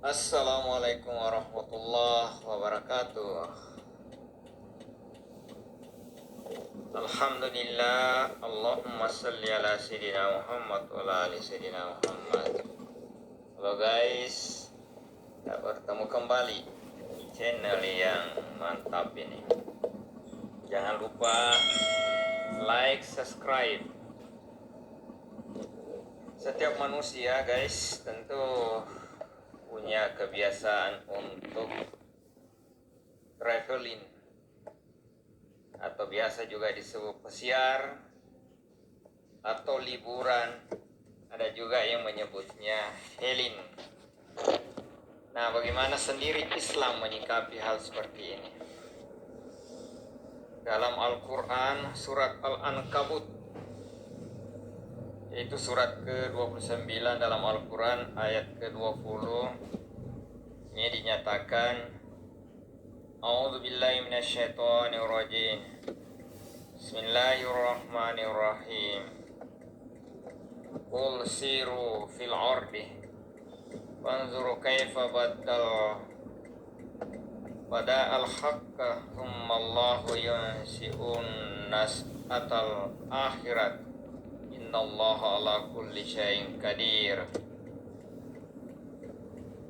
Assalamualaikum warahmatullahi wabarakatuh. Alhamdulillah, Allahumma salli ala Sayyidina Muhammad wa ala ali Sayyidina Muhammad. Halo guys, kita bertemu kembali di channel yang mantap ini. Jangan lupa like, subscribe. Setiap manusia guys tentu punya kebiasaan untuk traveling atau biasa juga disebut pesiar atau liburan, ada juga yang menyebutnya healing. Nah, bagaimana sendiri Islam menyikapi hal seperti ini? Dalam Al-Quran surat Al-Ankabut, yaitu surat ke-29 dalam Al-Quran ayat ke-20, ini dinyatakan, A'udzubillahi minasyaitonirrajim, Bismillahirrahmanirrahim, Qul siru fil ardi fanzuru kaifa bada'al haqqa thumma Allahu yunsi'un nas'atal akhirat innallaha ala kulli syai'in qadir.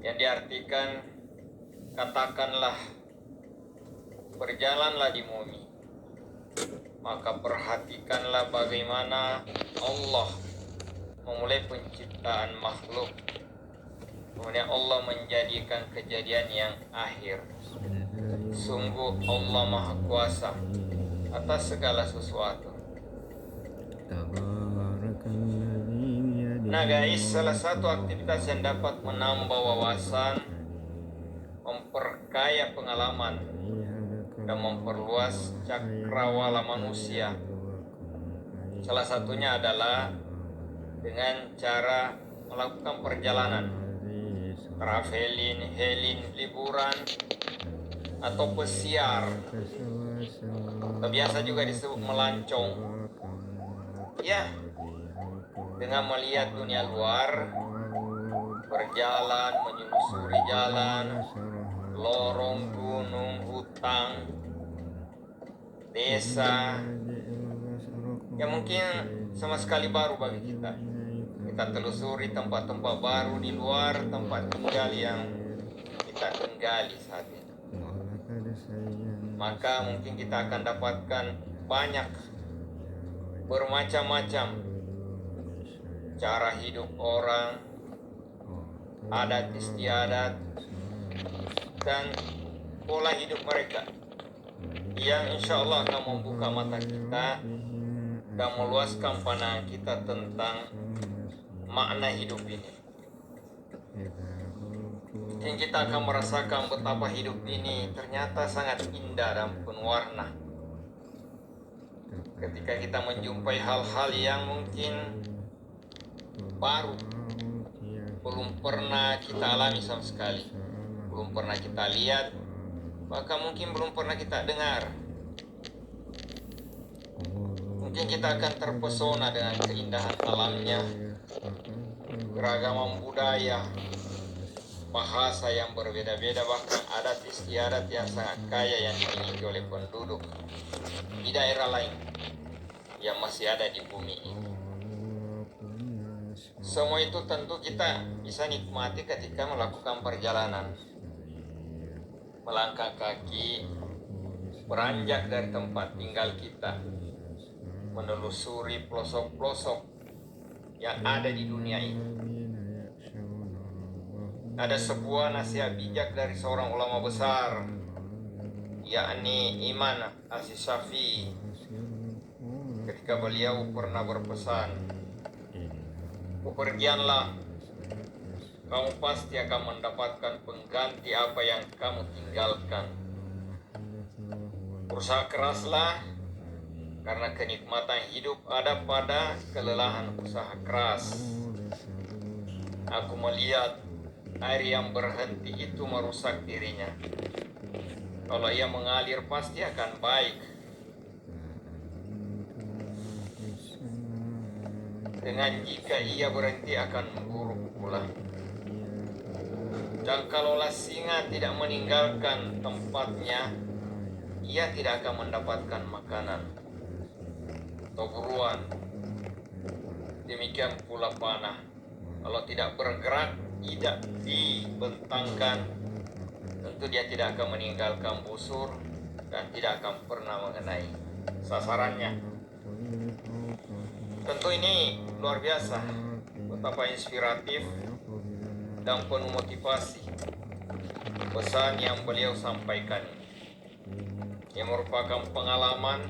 Yang diartikan, katakanlah, berjalanlah di bumi, maka perhatikanlah bagaimana Allah memulai penciptaan makhluk, kemudian Allah menjadikan kejadian yang akhir. Sungguh Allah Maha Kuasa atas segala sesuatu. Nah guys, salah satu aktivitas yang dapat menambah wawasan, memperkaya pengalaman, dan memperluas cakrawala manusia, salah satunya adalah dengan cara melakukan perjalanan, traveling, healing, liburan, atau pesiar, atau biasa juga disebut melancong. Ya, dengan melihat dunia luar, berjalan, menyusuri jalan, lorong, gunung, hutan, desa, yang mungkin sama sekali baru bagi kita. Kita telusuri tempat-tempat baru di luar tempat tinggal yang kita tinggali saat ini. Maka mungkin kita akan dapatkan banyak bermacam-macam cara hidup orang, adat istiadat, dan pola hidup mereka yang insya Allah akan membuka mata kita dan meluaskan pandangan kita tentang makna hidup ini. Mungkin kita akan merasakan betapa hidup ini ternyata sangat indah dan penuh warna ketika kita menjumpai hal-hal yang mungkin baru, belum pernah kita alami sama sekali, belum pernah kita lihat, bahkan mungkin belum pernah kita dengar. Mungkin kita akan terpesona dengan keindahan alamnya, keragaman budaya, bahasa yang berbeda-beda, bahkan adat istiadat yang sangat kaya yang dimiliki oleh penduduk di daerah lain yang masih ada di bumi ini. Semua itu tentu kita bisa nikmati ketika melakukan perjalanan, melangkah kaki, beranjak dari tempat tinggal kita, menelusuri pelosok-pelosok yang ada di dunia ini. Ada sebuah nasihat bijak dari seorang ulama besar, yakni Iman As-Syafi'i, ketika beliau pernah berpesan, "Bepergianlah, kamu pasti akan mendapatkan pengganti apa yang kamu tinggalkan. Berusaha keraslah, karena kenikmatan hidup ada pada kelelahan usaha keras. Aku melihat air yang berhenti itu merusak dirinya. Kalau ia mengalir pasti akan baik. Dengan jika ia berhenti akan buruk pula. Dan kalaulah singa tidak meninggalkan tempatnya, ia tidak akan mendapatkan makanan atau buruan. Demikian pula panah, kalau tidak bergerak, tidak dibentangkan, tentu dia tidak akan meninggalkan busur dan tidak akan pernah mengenai sasarannya. Tentu ini luar biasa, betapa inspiratif dan penuh motivasi pesan yang beliau sampaikan. Yang merupakan pengalaman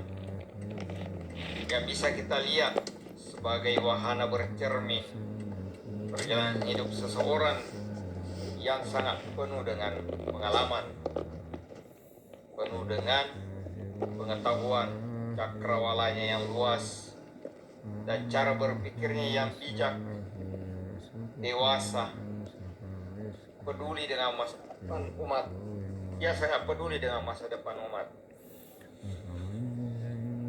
yang bisa kita lihat sebagai wahana bercermin perjalanan hidup seseorang yang sangat penuh dengan pengalaman, penuh dengan pengetahuan, cakrawalanya yang luas, dan cara berpikirnya yang bijak, dewasa, peduli dengan masa depan umat. Dia sangat peduli dengan masa depan umat.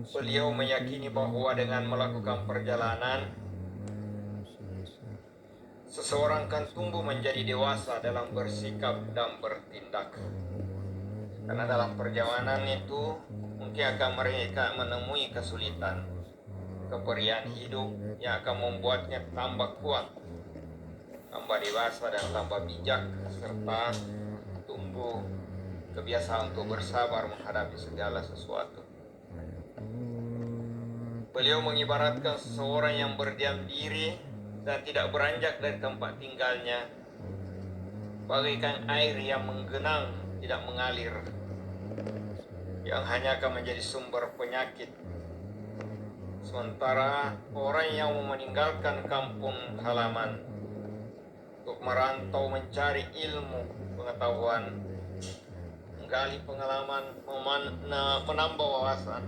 Beliau meyakini bahwa dengan melakukan perjalanan, seseorang akan tumbuh menjadi dewasa dalam bersikap dan bertindak. Karena dalam perjalanan itu mungkin akan mereka menemui kesulitan, keperihan hidup yang akan membuatnya tambah kuat, tambah dewasa dan tambah bijak, serta tumbuh kebiasaan untuk bersabar menghadapi segala sesuatu. Beliau mengibaratkan seseorang yang berdiam diri dan tidak beranjak dari tempat tinggalnya, bagaikan air yang menggenang, tidak mengalir, yang hanya akan menjadi sumber penyakit. Sementara orang yang meninggalkan kampung halaman untuk merantau mencari ilmu, pengetahuan, menggali pengalaman, menambah wawasan,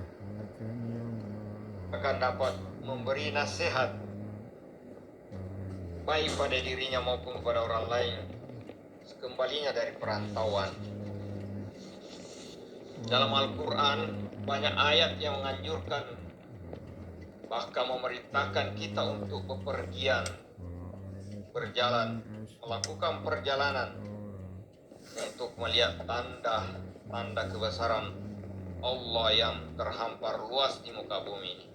akan dapat memberi nasihat baik pada dirinya maupun kepada orang lain sekembalinya dari perantauan. Dalam Al-Quran banyak ayat yang menganjurkan, bahkan memerintahkan kita untuk bepergian, berjalan, melakukan perjalanan untuk melihat tanda-tanda kebesaran Allah yang terhampar luas di muka bumi ini.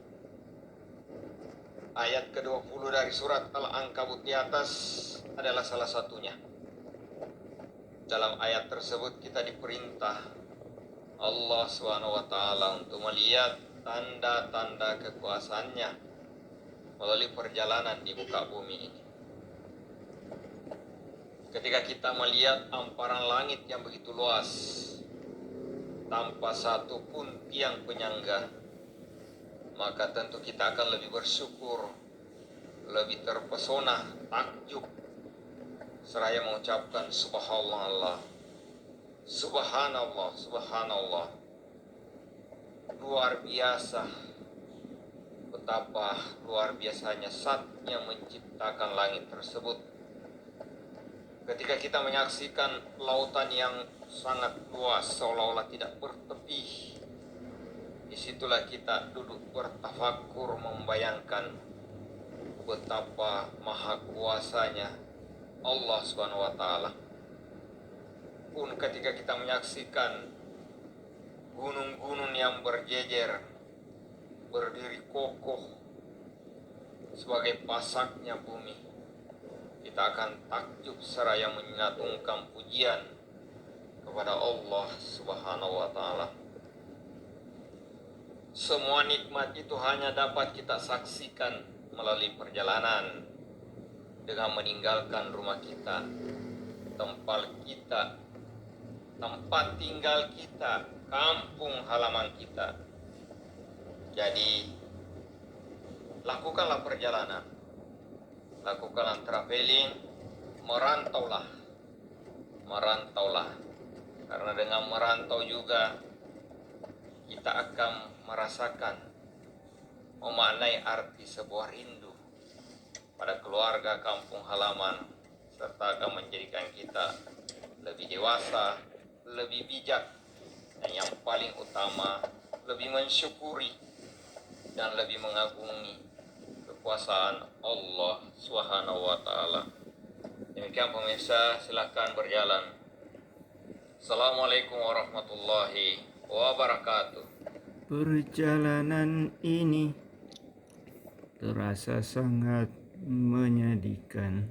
Ayat ke-20 dari surat Al-Ankabut di atas adalah salah satunya. Dalam ayat tersebut kita diperintah Allah SWT untuk melihat tanda-tanda kekuasaannya melalui perjalanan di muka bumi ini. Ketika kita melihat hamparan langit yang begitu luas, tanpa satu pun tiang penyangga, maka tentu kita akan lebih bersyukur, lebih terpesona, takjub, seraya mengucapkan subhanallah, subhanallah, subhanallah. Luar biasa, betapa luar biasanya Zat yang menciptakan langit tersebut. Ketika kita menyaksikan lautan yang sangat luas seolah-olah tidak bertepi, disitulah kita duduk bertafakur membayangkan betapa maha kuasanya Allah Subhanahu wa Ta'ala. Pun ketika kita menyaksikan gunung-gunung yang berjejer, berdiri kokoh sebagai pasaknya bumi, kita akan takjub seraya menyatungkan pujian kepada Allah Subhanahu wa Ta'ala. Semua nikmat itu hanya dapat kita saksikan melalui perjalanan, dengan meninggalkan rumah kita, tempat kita, tempat tinggal kita, kampung halaman kita. Jadi lakukanlah perjalanan, lakukanlah traveling, merantaulah, karena dengan merantau juga kita akan merasakan, memaknai arti sebuah rindu pada keluarga, kampung halaman, serta akan menjadikan kita lebih dewasa, lebih bijak, dan yang paling utama lebih mensyukuri dan lebih mengagumi kekuasaan Allah Subhanahu wa Ta'ala. Demikian Demikian pemirsa, silakan berjalan. Assalamualaikum warahmatullahi wabarakatuh. Perjalanan ini terasa sangat menyedihkan.